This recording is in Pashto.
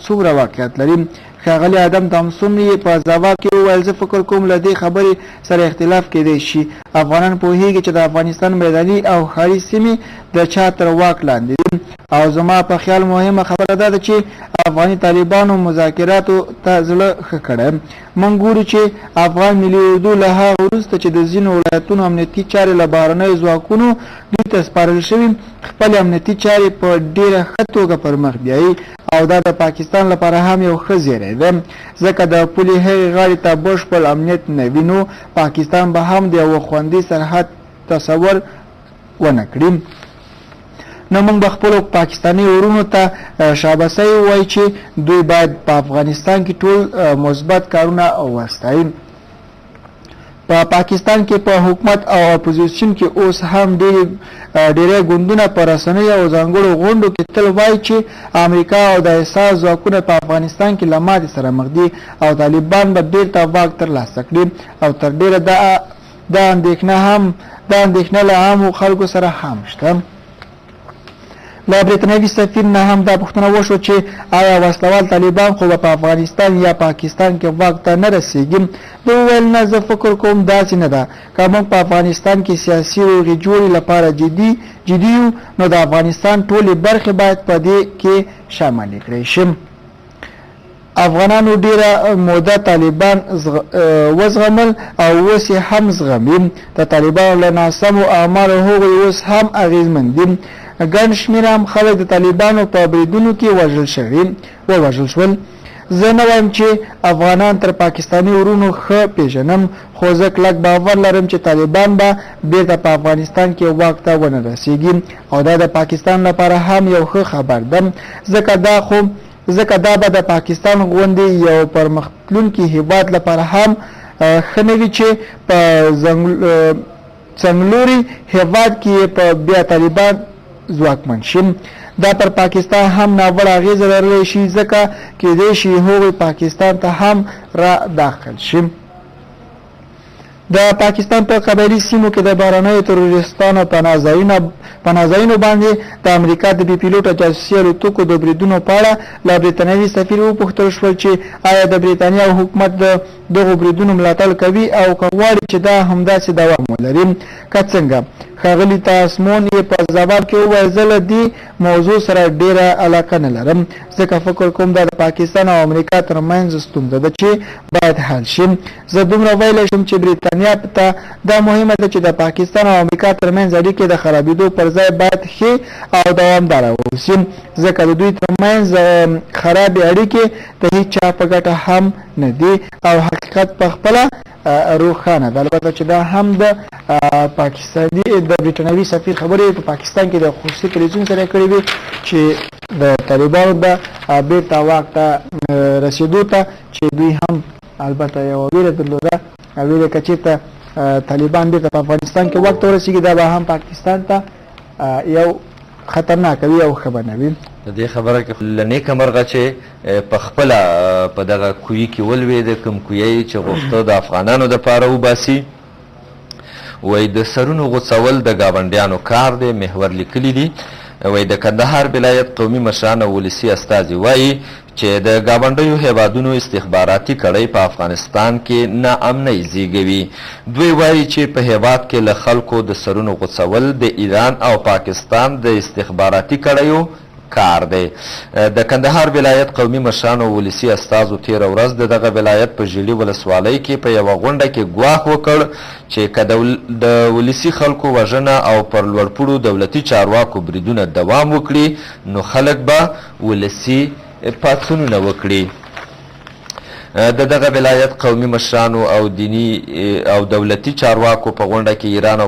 څومره واقعیت لري. ښاغلي ادم تامسون یې په ځواب کې وویل زه فکر کوم له دې خبرې سره اختلاف کېدی شي. افغانان پوهیږي چې د افغانستان میداني او ښاري سیمې د چا تر واک لاندې دي او زما په خیال مهمه خبره دا ده چې افغاني طالبانو مذاکراتو ته زړه ښه کړی. موږ ګورو چې افغان ملي اردو له هغه وروسته چې د ځینو ولایتونو امنیتي چارې له بهرنیو ځواکونو دوی ته سپارل شوي خپلې امنیتي چارې په ډېره ښه توګه پر مخ بیایي او دا د پاکستان لپاره هم یو ښه زیری ده ځکه د پولې هغې غاړې ته بشپړ امنیت نه وي نو پاکستان به هم د یوه خوندي سرحد تصور ونه کړي. نو موږ به خپلو پاکستاني ورونو ته شاباسي ووایو چې دوی باید په افغانستان کې ټول مثبت کارونه وستایي. په پاکستان کې په حکومت او اپوزیشن کې اوس هم ډېری ګوندونه په رسنیو او ځانګړو غونډو کې تل وایي چې امریکا او د اسرائیل ځواکونه په افغانستان کې له ماتې سره مخ دي او طالبان به بېرته واک ترلاسه کړي او تر ډېره دا اندېښنه له عامو خلکو سره هم شته. له برېټانوي سفیر نه هم دا پوښتنه وشوه چې آیا وسلوال طالبان خو به په افغانستان یا پاکستان کې واک ته نه رسېږي. ده وویل نه زه فکر کوم داسې نه ده. که موږ په افغانستان کې سیاسي روغې جوړې لپاره جدي یو نو د افغانستان ټولې برخې باید په دې کې شاملې کړای شي. افغانانو ډیره موده طالبان وزغمل او اوس یې هم زغمي. د طالبانو له ناسمو اعمالو هغوی اوس هم اغېزمن دي. ګڼ شمېر هم خلک د طالبانو په بریدونو کې ووژل شول. زه نه وایم چې افغانان تر پاکستاني ورونو ښه پیژنم خو زه کلک باور لرم چې طالبان به بیرته په افغانستان کې واک ته ونه رسېږي او دا د پاکستان لپاره هم یو ښه خبر ده ځکه دا به د پاکستان غوندې یو پرمختلونکي هیواد لپاره هم ښه نه وي چې په څنګلوري هیواد کې په بیا طالبان ځواکمن شي. دا پر پاکستان هم ناوړه اغېزه لرلی شي ځکه کېدای شي هغوی پاکستان ته هم را داخل شي. د پاکستان په قبایلي سیمو کې د بهرنیو تروریستانو پناهځایونو باندې د امریکا د بې پیلوټه جاسوسي الوتکو د بریدونو په اړه له برېټانوي سفیر وپوښتل شول چې آیا د برېټانیا حکومت د دغو بریدونو ملاتړ کوي او که غواړي چې دا همداسې دوام ولري که څنګه. ښاغلي تاسمون یې په ځواب کې وویل زه له دې موضوع سره ډېره علاقه نه لرم ځکه فکر کوم دا د پاکستان او امریکا ترمنځ ستونزه ده چې باید حل شي. زه دومره ویلی شم چې برېټانیا ته دا مهمه ده چې د پاکستان او امریکا ترمنځ اړیکې د خرابېدو پر ځای باید ښې او دوامداره واوسي ځکه د دوی ترمنځ خرابې اړیکې د هیڅ چا په ګټه هم نه دي او حقیقت په خپله روښانه ده. البته چې دا هم د برېټانوي سفیر خبرې په پاکستان کې د خصوصي تلویزیون سره کړې وې چې د طالبانو د بیرته واک ته رسېدو ته چې دوی هم البته یوه ویره درلوده ویره که چېرته طالبان بیرته په افغانستان کې واک ته ورسېږي دا به هم پاکستان ته یو خطرناک وي او ښه به نه وي. د دې خبره کې له نیکه مرغه چې په خپله په دغه کویي کې ولوېده کوم کویی چې غوښته د افغانانو دپاره وباسي وایي د سرونو غوڅول د ګاونډیانو کار دی. محور لیکلي دي وایي د کندهار ولایت قومي مشران او ولسي استازي وایي چې د ګاونډیو هیوادونو استخباراتي کړۍ په افغانستان کې ناامنۍ زیږوي. دوی وایي چې په هیواد کې له خلکو د سرونو غوڅول د ایران او پاکستان د استخباراتي کړیو کار دی. د کندهار ولایت قومي مشرانو او ولسي استازو تېره ورځ د دغه ولایت په ژیړي ولسوالۍ کې په یوه غونډه کې ګواښ وکړ چې که د ولسي خلکو وژنه او پر لوړپوړو دولتي چارواکو بریدونه دوام وکړي نو خلک به ولسي پاڅونونه وکړي. د دغه ولایت قومي مشرانو او دیني او دولتي چارواکو په غونډه کې ایران او